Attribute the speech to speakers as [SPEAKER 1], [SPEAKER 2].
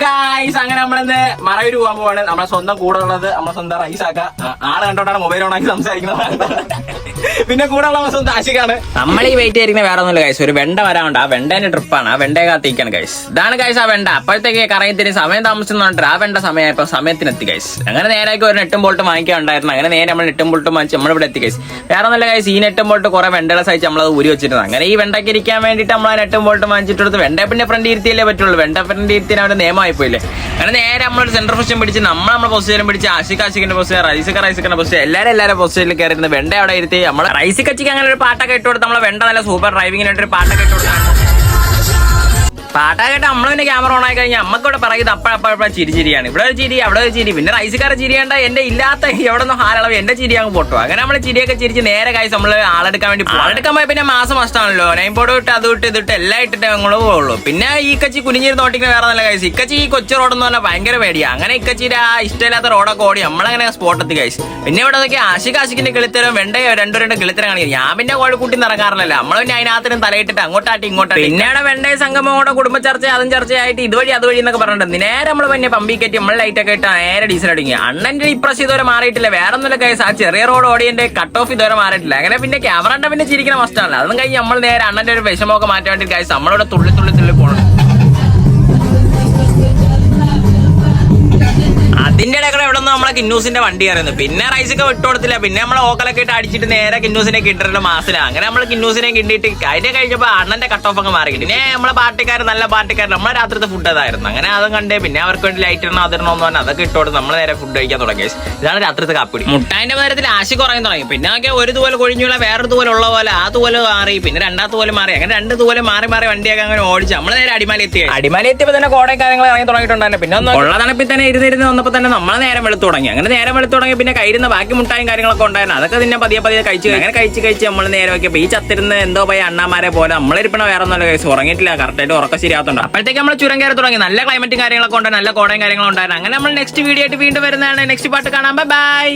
[SPEAKER 1] Guys, അങ്ങനെ നമ്മളിന്ന് മറയൂര് പോകാൻ പോവാണ്. നമ്മളെ സ്വന്തം കൂടെ ഉള്ളത് നമ്മളെ സ്വന്തം റൈസാക്ക. ആള് കണ്ടോണ്ടാണ് മൊബൈൽ ഓണാക്കി സംസാരിക്കുന്നത്. പിന്നെ കൂടെ ഉള്ള സ്വന്തം ആശിക്കാണ്. നമ്മൾ ഈ വെയിറ്റ് ചെയ്യുന്ന വേറെ ഒന്നുമില്ല ഗൈസ്, ഒരു വെണ്ട വരാനുണ്ട്. ആ വെണ്ടേന്റെ ട്രിപ്പാണ്. ആ വെണ്ടയെ കാത്തിരിക്കാണ് ഗൈസ്. ഇതാണ് ഗൈസ് ആ വെണ്ട. അപ്പോഴത്തേക്ക് കറയത്തിന് സമയം താമസിച്ചുകൊണ്ട് ആ വെണ്ട സമയമായപ്പോ സമയത്തിനെത്തി ഗൈസ്. അങ്ങനെ നേരേക്ക് ഒരു നെട്ടും ബോൾട്ട് വാങ്ങിക്കാനുണ്ടായിരുന്നു. അങ്ങനെ നേരെ നമ്മൾ നെട്ടും ബോൾട്ടും വാങ്ങിച്ച് നമ്മളിവിടെ എത്തി ഗൈസ്. വേറെ ഒന്നുമില്ല ഗൈസ്, ഈ നെട്ടും ബോൾട്ട് കുറെ വെണ്ടകളെ സഹിച്ച് നമ്മളത് ഊരി വെച്ചിരുന്നത്. അങ്ങനെ ഈ വെണ്ടയ്ക്ക് ഇരിക്കാൻ വേണ്ടിയിട്ട് നമ്മൾ ആ നെട്ടും ബോൾട്ടും വാങ്ങിച്ചിട്ട് വെണ്ട പിന്നെ ഫ്രണ്ട് ഇരുത്തിയല്ലേ പറ്റുള്ളൂ. വെണ്ട ഫ്രണ്ട് ഇരുത്തിന് അവരുടെ നിയമമായി പോയില്ലേ. അങ്ങനെ നേരെ നമ്മളൊരു സെന്റർ പൊസിഷൻ പിടിച്ച് നമ്മളെ പൊസിഷനും പിടിച്ച് ആഷിക്കിന്റെ പൊസിഷൻ, റൈസിന്റെ പൊസിഷൻ, എല്ലാവരും പൊസിഷനിൽ കയറിയിരുന്ന വെണ്ട അവിടെ ഇരുത്തി നമ്മളെ റൈസിക്കച്ചിക്ക് അങ്ങനെ ഒരു പാട്ടൊക്കെ ഇട്ട് കൊടുത്ത് നമ്മളെ വെണ്ട നല്ല സൂപ്പർ ഡ്രൈവിങ്ങിനായിട്ട് ഒരു പാട്ടൊക്കെ ഇട്ട് കൊടുത്തു. പാട്ടാകട്ടെ നമ്മൾ തന്നെ ക്യാമറ ഓൺ ആയി കഴിഞ്ഞാൽ അമ്മക്കൂടെ പറയുന്നത് അപ്പോഴപ്പോഴ ചിരിയാണ്. ഇവിടെ ഒരു ചിരി, അവിടെ ഒരു ചിരി, പിന്നെ റൈസുകാരെ ചിരിയേണ്ട എന്റെ ഇല്ലാത്ത എവിടെ നിന്ന് ഹാലളവ് എന്റെ ചിരി അങ്ങ് പൊട്ടു. അങ്ങനെ നമ്മള് ചിരിയൊക്കെ ചിരിച്ച് നേരെ കാഴ്ച നമ്മള് ആളെടുക്കാൻ വേണ്ടി പോകും. ആളെടുക്കാൻ പോയി പിന്നെ മാസം നഷ്ടമാണല്ലോ. നെയിം ബോർഡ് ഇട്ട് അത് ഇട്ട് ഇതിട്ട് എല്ലാം ഇട്ടിട്ട് ഞങ്ങൾ പോകുള്ളൂ. പിന്നെ ഈ കച്ചി കുനിഞ്ഞിരുന്ന് ഓട്ടിക്കുന്ന വേറെ നല്ല കാഴ്ച. ഇക്കച്ചി ഈ കൊച്ചു റോഡെന്ന് പറഞ്ഞാൽ ഭയങ്കര പേടിയാ. അങ്ങനെ ഇക്കച്ചിയുടെ ആ ഇഷ്ടമില്ലാത്ത റോഡൊക്കെ ഓടി നമ്മളങ്ങനെ സ്പോട്ടെത്തി കാഴ്ച. പിന്നെ ഇവിടെ അതൊക്കെ ആശിക്കാശിക്കിന്റെ കിളിത്തരം വെണ്ടയോ രണ്ടു കിളിത്തരം കാണിക്കും. ഞാൻ പിന്നെ കോഴിക്കുട്ടി ഇറങ്ങാറില്ലല്ലോ. നമ്മൾ പിന്നെ അതിനകത്തിനും തലയിട്ടിട്ട് അങ്ങോട്ടാട്ടി ഇങ്ങോട്ടാട്ടി. പിന്നെ അവിടെ വെണ്ടയ സംഗമോടെ കുടുംബ ചർച്ച അതും ചർച്ചയായിട്ട് ഇതുവഴി അതുവഴി എന്നൊക്കെ പറഞ്ഞിട്ടുണ്ട്. നേരെ നമ്മൾ പിന്നെ പമ്പി കയറ്റി നമ്മൾ ലൈറ്റ് ഒക്കെ ഇട്ട് നേരെ ഡീസൽ അടിക്കുക. അണ്ണന്റെ ഇപ്രശ്യം ഇതുവരെ മാറിയിട്ടില്ല. വേറെ ഒന്നുമില്ല കേസ്, ആ ചെറിയ റോഡ് ഓടിയന്റെ കട്ട് ഓഫ് ഇതുവരെ മാറിയിട്ടില്ല. അങ്ങനെ പിന്നെ ക്യാമറ പിന്നെ ചിരിക്കുന്ന മസ്റ്റാണല്ലോ. അതും കഴിഞ്ഞ് നമ്മൾ നേരെ അണ്ണന്റെ ഒരു വിഷമമൊക്കെ മാറ്റാൻ വേണ്ടി കേസ് നമ്മളിവിടെ തുള്ളി പോകണം. അതിന്റെ ഇടയ്ക്ക് എവിടെ നിന്ന് നമ്മളെ കിന്നൂസിന്റെ വണ്ടി കയറുന്നു. പിന്നെ റൈസൊക്കെ വിട്ടുകൊടുത്തില്ല. പിന്നെ നമ്മളെ ഓക്കലൊക്കെ ഇട്ട് അടിച്ചിട്ട് നേരെ കിന്നൂസിനെ കിട്ടിട്ട് മാസില. അങ്ങനെ നമ്മൾ കിന്നൂസിനെ കിട്ടിയിട്ട് അതിനെ കഴിഞ്ഞപ്പോ അണ്ണന്റെ കട്ട് ഓഫ് ഒക്കെ മാറി. പിന്നെ നമ്മളെ പാർട്ടിക്കാർ നല്ല പാർട്ടിക്കാർ നമ്മളെ രാത്രിത്തെ ഫുഡ് അതായിരുന്നു. അങ്ങനെ അതും കണ്ടേ പിന്നെ അവർക്ക് വേണ്ടി ലൈറ്റ് ഇടണം അതിരണോന്ന് പറഞ്ഞാൽ അതൊക്കെ ഇട്ടോടുത്ത് നമ്മൾ നേരെ ഫുഡ് കഴിക്കാൻ തുടങ്ങി. ഇതാണ് രാത്രിത്തെ കാപ്പിടി. മുട്ടായിന്റെ പകരത്തിൽ ആശി കുറയാൻ തുടങ്ങി. പിന്നെ ഒക്കെ ഒരു തൂവൽ കൊഴിഞ്ഞുള്ള വേറൊരു തൂവൽ ഉള്ള പോലെ ആ തൂവൽ മാറി. പിന്നെ രണ്ടാമത്തെ തൂവൽ മാറി. അങ്ങനെ രണ്ട് തൂവൽ മാറി വണ്ടിയൊക്കെ അങ്ങനെ ഓടിച്ച് നമ്മൾ നേരെ അടിമാലി എത്തിയപ്പോൾ തന്നെ കോടയും കാര്യങ്ങൾ ഇറങ്ങി തുടങ്ങിയിട്ടുണ്ടായിരുന്നു. പിന്നെ ഒന്ന് ഉള്ള തണുപ്പിൽ തന്നെ ഇരുന്നിരുന്ന് വന്നപ്പോൾ തന്നെ നമ്മളെ നേരം വെളുത്തു തുടങ്ങി. അങ്ങനെ നേരം വെളുത്തു തുടങ്ങി. പിന്നെ കയ്യിരുന്ന ബാക്കി മുട്ടായും കാര്യങ്ങളൊക്കെ ഉണ്ടായിരുന്നു. അതൊക്കെ പിന്നെ പതിയെ കഴിച്ചു. അങ്ങനെ കഴിച്ച് നമ്മൾ നേരെ നോക്കിയപ്പോൾ ഈ ചത്തിരുന്ന് എന്തോ പോയി അണ്ണാമാരെ പോലെ നമ്മളിരിപ്പണ വേറെ ഒന്നും കേസ് ഉറങ്ങിയിട്ടില്ല. കറക്റ്റായിട്ട് ഉറക്കം ശരിയാത്തുണ്ട്. അപ്പോഴത്തേക്ക് നമ്മൾ ചുരം കയറി തുടങ്ങി. നല്ല ക്ലൈമറ്റും കാര്യങ്ങളൊക്കെ ഉണ്ട്, നല്ല കോടയും കാര്യങ്ങളും ഉണ്ടായിരുന്നു. അങ്ങനെ നമ്മൾ നെക്സ്റ്റ് വീഡിയോ ആയിട്ട് വീണ്ടും വരുന്നതാണ്. നെക്സ്റ്റ് പാട്ട് കാണാം. ബൈ.